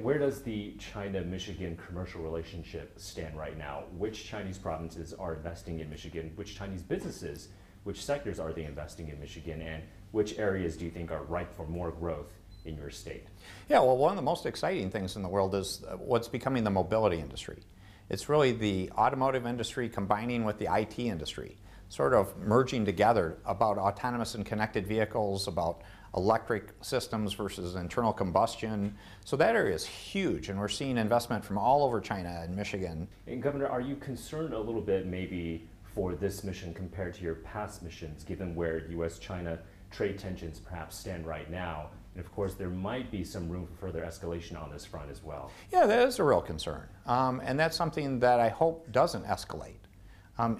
Where does the China-Michigan commercial relationship stand right now? Which Chinese provinces are investing in Michigan? Which Chinese businesses, which sectors are they investing in Michigan? And which areas do you think are ripe for more growth in your state? Yeah, well, one of the most exciting things in the world is what's becoming the mobility industry. It's really the automotive industry combining with the IT industry, sort of merging together about autonomous and connected vehicles, about electric systems versus internal combustion. So that area is huge, and we're seeing investment from all over China and Michigan. And Governor, are you concerned a little bit maybe for this mission compared to your past missions, given where U.S.-China trade tensions perhaps stand right now? And of course, there might be some room for further escalation on this front as well. Yeah, that is a real concern. And that's something that I hope doesn't escalate.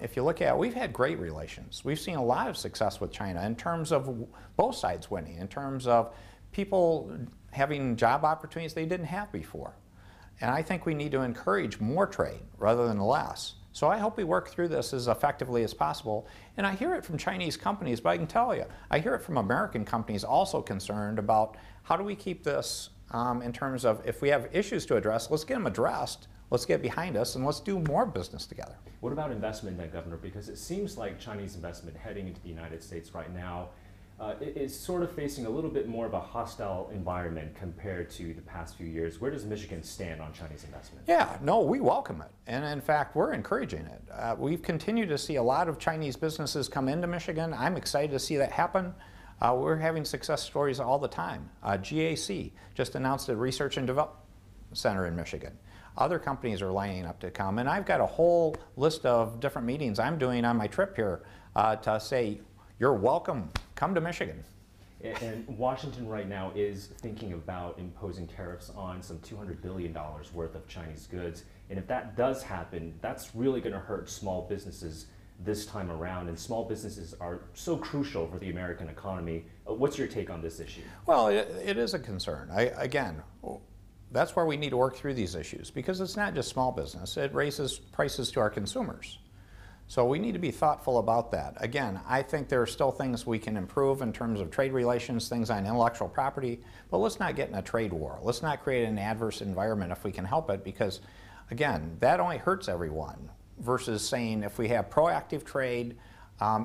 If you look at it, we've had great relations. We've seen a lot of success with China in terms of both sides winning, in terms of people having job opportunities they didn't have before. And I think we need to encourage more trade rather than less. So I hope we work through this as effectively as possible. And I hear it from Chinese companies, but I can tell you, I hear it from American companies also concerned about how do we keep this in terms of if we have issues to address, let's get them addressed. Let's get behind us and let's do more business together. What about investment then, Governor? Because it seems like Chinese investment heading into the United States right now is sort of facing a little bit more of a hostile environment compared to the past few years. Where does Michigan stand on Chinese investment? Yeah, no, we welcome it. And in fact, we're encouraging it. We've continued to see a lot of Chinese businesses come into Michigan. I'm excited to see that happen. We're having success stories all the time. GAC just announced a research and development center in Michigan. Other companies are lining up to come, and I've got a whole list of different meetings I'm doing on my trip here to say, you're welcome, come to Michigan. And Washington right now is thinking about imposing tariffs on some $200 billion worth of Chinese goods. And if that does happen, that's really going to hurt small businesses this time around. And small businesses are so crucial for the American economy. What's your take on this issue? Well, it is a concern. Again, that's where we need to work through these issues, because it's not just small business, it raises prices to our consumers. So we need to be thoughtful about that. Again, I think there are still things we can improve in terms of trade relations, things on intellectual property, but let's not get in a trade war. Let's not create an adverse environment if we can help it, because again, that only hurts everyone versus saying if we have proactive trade,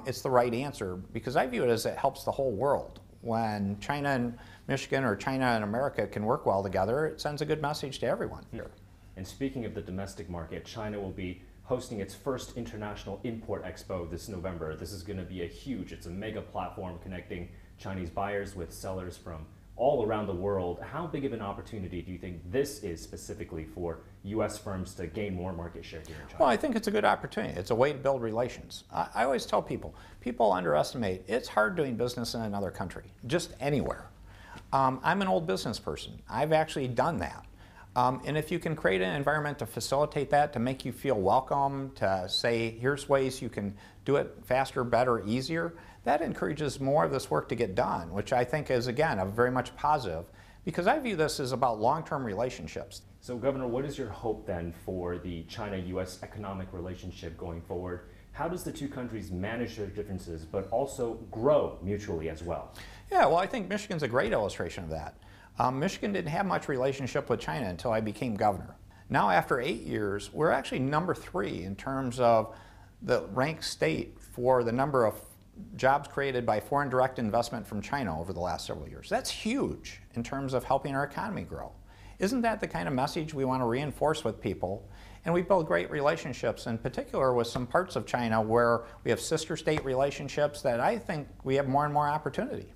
it's the right answer, because I view it as it helps the whole world. When China and Michigan or China and America can work well together, it sends a good message to everyone here. And speaking of the domestic market, China will be hosting its first International Import Expo this November. This is going to be it's a mega platform connecting Chinese buyers with sellers from all around the world. How big of an opportunity do you think this is specifically for U.S. firms to gain more market share here in China? Well, I think it's a good opportunity. It's a way to build relations. I always tell people underestimate, it's hard doing business in another country, just anywhere. I'm an old business person. I've actually done that. And if you can create an environment to facilitate that, to make you feel welcome, to say, here's ways you can do it faster, better, easier, that encourages more of this work to get done, which I think is, again, a very much positive, because I view this as about long-term relationships. So, Governor, what is your hope then for the China-U.S. economic relationship going forward? How does the two countries manage their differences, but also grow mutually as well? Yeah, well, I think Michigan's a great illustration of that. Michigan didn't have much relationship with China until I became governor. Now, after 8 years, we're actually number 3 in terms of the ranked state for the number of jobs created by foreign direct investment from China over the last several years. That's huge in terms of helping our economy grow. Isn't that the kind of message we want to reinforce with people? And we build great relationships, in particular with some parts of China where we have sister state relationships that I think we have more and more opportunity.